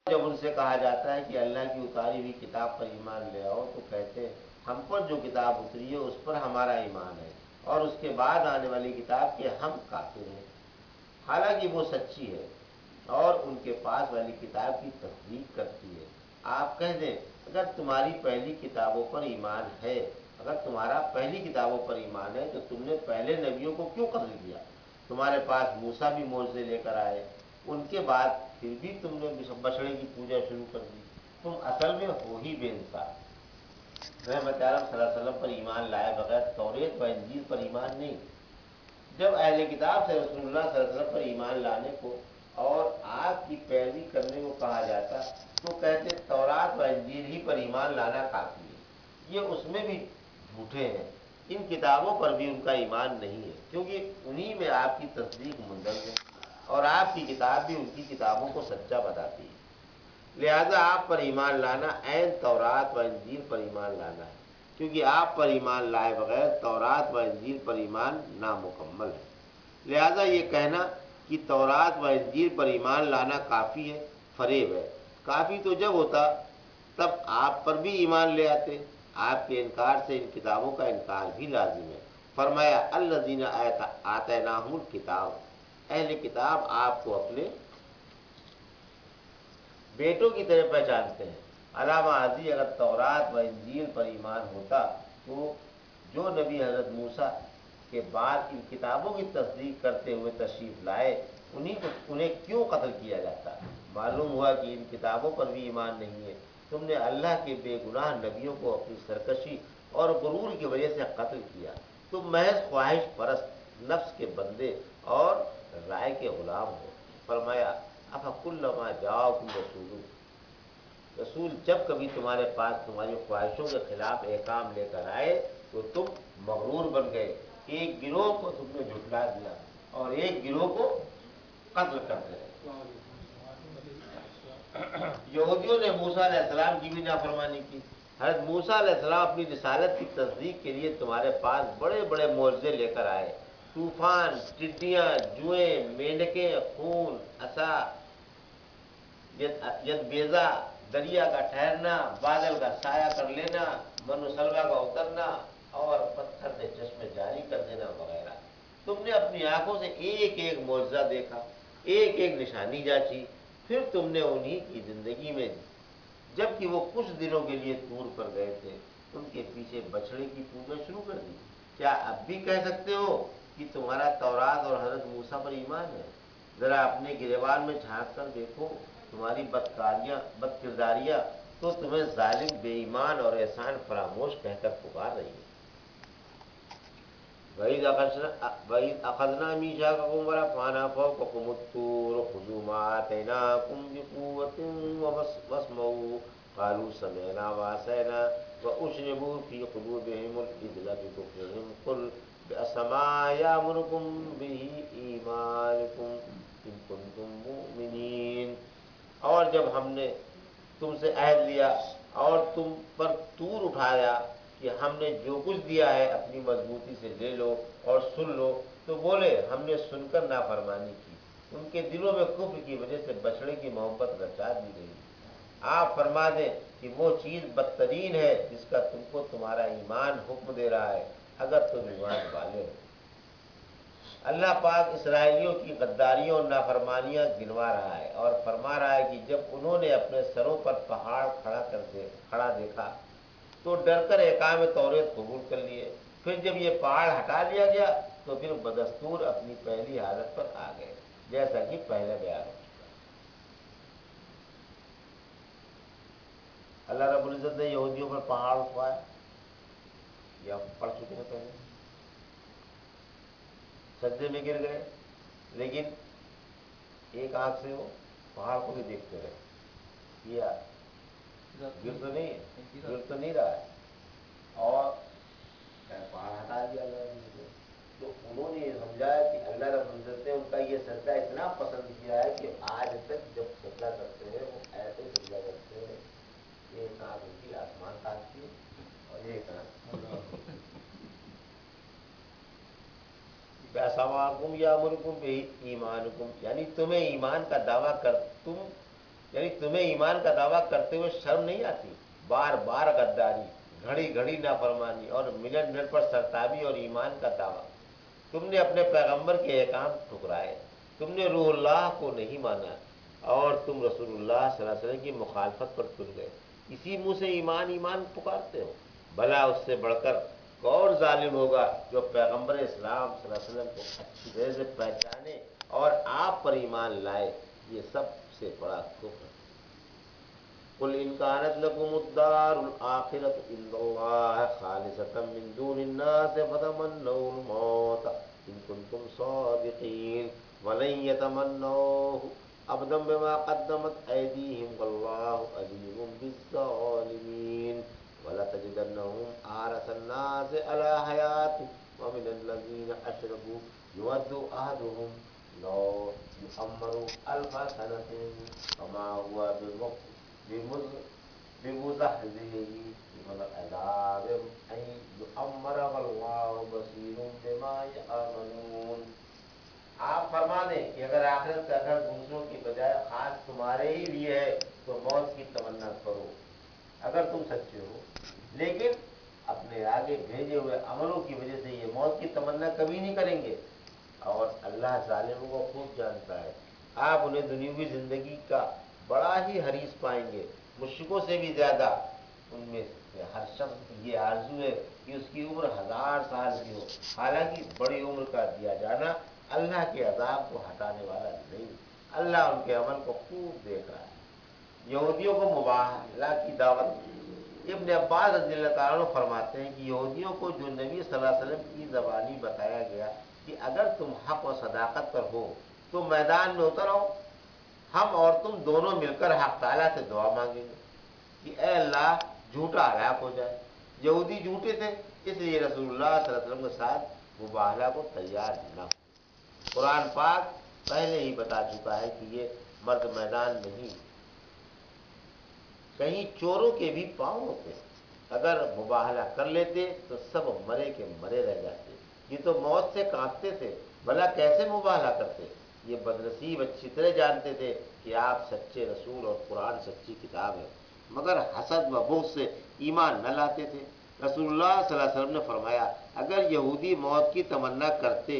جب ان سے کہا جاتا ہے کہ اللہ کی اتاری ہوئی کتاب پر ایمان لے آؤ تو کہتے ہیں ہم پر جو کتاب اتری ہے اس پر ہمارا ایمان ہے اور اس کے بعد آنے والی کتاب کے ہم کافر ہیں، حالانکہ وہ سچی ہے اور ان کے پاس والی کتاب کی تصدیق کرتی ہے۔ آپ کہہ دیں اگر تمہاری پہلی کتابوں پر ایمان ہے، اگر تمہارا پہلی کتابوں پر ایمان ہے تو تم نے پہلے نبیوں کو کیوں قتل کیا؟ تمہارے پاس موسیٰ بھی معجزے لے کر آئے، ان کے بعد پھر بھی تم نے بچڑے کی پوجا شروع کر دی۔ تم اصل میں ہو ہی بے انصاف۔ رحمت عالم صلی اللہ علیہ وسلم پر ایمان لائے بغیر توریت و انجیل پر ایمان نہیں۔ جب اہل کتاب سے رسول اللہ صلی اللہ علیہ وسلم پر ایمان لانے کو اور آپ کی پیروی کرنے کو کہا جاتا تو کہتے تورات و انجیل ہی پر ایمان لانا کافی ہے، یہ اس میں بھی جھوٹے ہیں، ان کتابوں پر بھی ان کا ایمان نہیں ہے کیونکہ انہی میں آپ کی تصدیق مندرج ہے اور آپ کی کتاب بھی ان کی کتابوں کو سچا بتاتی ہے۔ لہذا آپ پر ایمان لانا عین تورات و انجیل پر ایمان لانا ہے، کیونکہ آپ پر ایمان لائے بغیر تورات و انجیل پر ایمان نامکمل ہے۔ لہذا یہ کہنا کہ تورات و انجیل پر ایمان لانا کافی ہے فریب ہے۔ کافی تو جب ہوتا تب آپ پر بھی ایمان لے آتے، آپ کے انکار سے ان کتابوں کا انکار بھی لازم ہے۔ فرمایا الذین آتیناہم الکتاب، اہل کتاب آپ کو اپنے بیٹوں کی طرح پہچانتے ہیں۔ علامہ حاضی اگر تورات و انجیل پر ایمان ہوتا تو جو نبی حضرت موسیٰ کے بعد ان کتابوں کی تصدیق کرتے ہوئے تشریف لائے انہیں کیوں قتل کیا جاتا؟ معلوم ہوا کہ ان کتابوں پر بھی ایمان نہیں ہے۔ تم نے اللہ کے بے گناہ نبیوں کو اپنی سرکشی اور غرور کی وجہ سے قتل کیا۔ تم محض خواہش پرست، نفس کے بندے اور رائے کے غلام ہو۔ فرمایا افکلما جاءکم رسول جب کبھی تمہارے پاس تمہاری خواہشوں کے خلاف احکام لے کر آئے تو تم مغرور بن گئے، ایک گروہ کو تم نے جھٹلا دیا اور ایک گروہ کو قتل کر دیا۔ یہودیوں نے موسیٰ علیہ السلام کی بھی نافرمانی کی۔ حضرت موسیٰ علیہ السلام اپنی رسالت کی تصدیق کے لیے تمہارے پاس بڑے بڑے معجزے لے کر آئے، طوفان، ٹڈیاں، جوئیں، مینڈکیں، خون، عصا، ید بیضا، دریا کا ٹھہرنا، بادل کا سایہ کر لینا، من و سلوا کا اترنا اور پتھر سے چشمے جاری کر دینا وغیرہ۔ تم نے اپنی آنکھوں سے ایک ایک معجزہ دیکھا، ایک ایک نشانی جانچی، پھر تم نے انہی کی زندگی میں جبکہ وہ کچھ دنوں کے لیے طور پر گئے تھے ان کے پیچھے بچڑے کی پوجا شروع کر دی۔ کیا اب بھی کہہ سکتے ہو کہ تمہارا تورات اور حضرت موسیٰ پر ایمان ہے؟ ذرا اپنے گریبان میں جھانک کر دیکھو، تمہاری بد کرداریاں تو تمہیں ظالم، بے ایمان اور احسان فراموش کہہ کر پکار رہی ہیں۔ وَإِذْ أَخَذْنَا مِيثَاقَكُمْ وَرَفَعْنَا فَوْقَكُمُ الطُّورَ خُذُوا مَا آتَيْنَاكُمْ بِقُوَّةٍ وَاسْمَعُوا قَالُوا سَمِعْنَا وَعَصَيْنَا وَأُشْرِبُوا فِي قُلُوبِهِمُ الْعِجْلَ بِكُفْرِهِمْ قُلْ بِئْسَ مَا يَأْمُرُكُمْ بِهِ إِيمَانُكُمْ إِن كُنتُم مُّؤْمِنِينَ۔ اور جب ہم نے تم سے عہد لیا اور تم پر طور اٹھایا کہ ہم نے جو کچھ دیا ہے اپنی مضبوطی سے لے لو اور سن لو، تو بولے ہم نے سن کر نافرمانی کی۔ ان کے دلوں میں کفر کی وجہ سے بچڑے کی محبت رچا دی گئی۔ آپ فرما دیں کہ وہ چیز بدترین ہے جس کا تم کو تمہارا ایمان حکم دے رہا ہے اگر تم ایمان والے ہو۔ اللہ پاک اسرائیلیوں کی غداریوں اور نافرمانیاں گنوا رہا ہے اور فرما رہا ہے کہ جب انہوں نے اپنے سروں پر پہاڑ کھڑا دیکھا تو ڈر کر احکام توریت قبول کر لیے، پھر جب یہ پہاڑ ہٹا لیا گیا تو پھر بدستور اپنی پہلی حالت پر آ گئے، جیسا کہ پہلے بیان ہو چکا۔ اللہ رب العزت نے یہودیوں پر پہاڑ اٹھوایا، یہ ہم پڑھ چکے ہیں پہلے، سجدے میں گر گئے، لیکن ایک آنکھ سے وہ پہاڑ کو بھی دیکھتے رہے، کیا گر تو نہیں رہا ہے، اور پہاڑ ہٹا دیا اللہ رب العزت نے۔ تو انہوں نے یہ سمجھا کہ اللہ رب العزت نے ان کا یہ سجدہ اتنا پسند کیا ہے کہ آج تک جب سجدہ کرتے ہیں وہ ایسے سجدہ کرتے ہیں، ایک آنکھ ان کی آسمان تاکتی ہے اور ایک آنکھ بِأَسَمَاعَكُمْ يَأْمُرُكُمْ بِهِ إِيمَانُكُمْ، یعنی تمہیں ایمان کا دعویٰ کر تم یعنی تمہیں ایمان کا دعویٰ کرتے ہوئے شرم نہیں آتی؟ بار بار غداری، گھڑی گھڑی نافرمانی اور منٹ منٹ پر سرتابی اور ایمان کا دعویٰ۔ تم نے اپنے پیغمبر کے احکام ٹھکرائے، تم نے روح اللہ کو نہیں مانا، اور تم رسول اللہ صلی اللہ علیہ وسلم کی مخالفت پر تل گئے۔ اسی منہ سے ایمان ایمان پکارتے ہو۔ بھلا اس سے بڑھ کر کون ظالم ہوگا جو پیغمبر اسلام صلی اللہ علیہ وسلم کو اچھی طرح سے پہچانے اور آپ پر ایمان لائے؟ یہ سب سے بڑا کفر۔ قل ان كانت لكم الدار الآخرة عند الله خالصة من دون الناس فتمنوا الموت إن كنتم صادقين ولن يتمنوه أبدا بما قدمت أيديهم والله عليم بالظالمين ولتجدنهم أحرص الناس على حياة ومن الذين أشركوا يود أحدهم لو يعمر ألف سنة وما هو بمزحزحه من العذاب أن يعمر والله بصير بما يعملون۔ آپ فرما دیں کہ اگر آخرت کا گھر دوسروں کی بجائے خاص تمہارے ہی لیے ہے تو موت کی تمنا کرو اگر تم سچے ہو، لیکن اپنے آگے بھیجے ہوئے عملوں کی وجہ سے یہ موت کی تمنا کبھی نہیں کریں گے، اور اللہ ظالموں کو خوب جانتا ہے۔ آپ انہیں دنیاوی زندگی کا بڑا ہی حریص پائیں گے، مشرکوں سے بھی زیادہ۔ ان میں سے ہر شخص کی یہ آرزو ہے کہ اس کی عمر 1000 سال کی ہو، حالانکہ بڑی عمر کا دیا جانا اللہ کے عذاب کو ہٹانے والا نہیں۔ اللہ ان کے عمل کو خوب دیکھ رہا ہے۔ یہودیوں کو مباہلہ کی دعوت۔ ابن عباس رضی اللہ تعالیٰ عنہ فرماتے ہیں کہ یہودیوں کو جو نبی صلی اللہ علیہ وسلم کی زبانی بتایا گیا کہ اگر تم حق و صداقت پر ہو تو میدان میں اتر آؤ، ہم اور تم دونوں مل کر حق تعالیٰ سے دعا مانگیں گے کہ اے اللہ جھوٹا ہلاک ہو جائے۔ یہودی جھوٹے تھے، اس لیے رسول اللہ صلی اللہ علیہ وسلم کے ساتھ مباہلہ کو تیار نہ ہو۔ قرآن پاک پہلے ہی بتا چکا ہے کہ یہ مرد میدان نہیں، کہیں چوروں کے بھی پاؤں ہوتے ہیں، اگر مباہلہ کر لیتے تو سب مرے کے مرے رہ جاتے۔ یہ تو موت سے کانپتے تھے، بھلا کیسے مباہلہ کرتے؟ یہ بدنصیب اچھی طرح جانتے تھے کہ آپ سچے رسول اور قرآن سچی کتاب ہے، مگر حسد و بغض سے ایمان نہ لاتے تھے۔ رسول اللہ صلی اللہ علیہ وسلم نے فرمایا اگر یہودی موت کی تمنا کرتے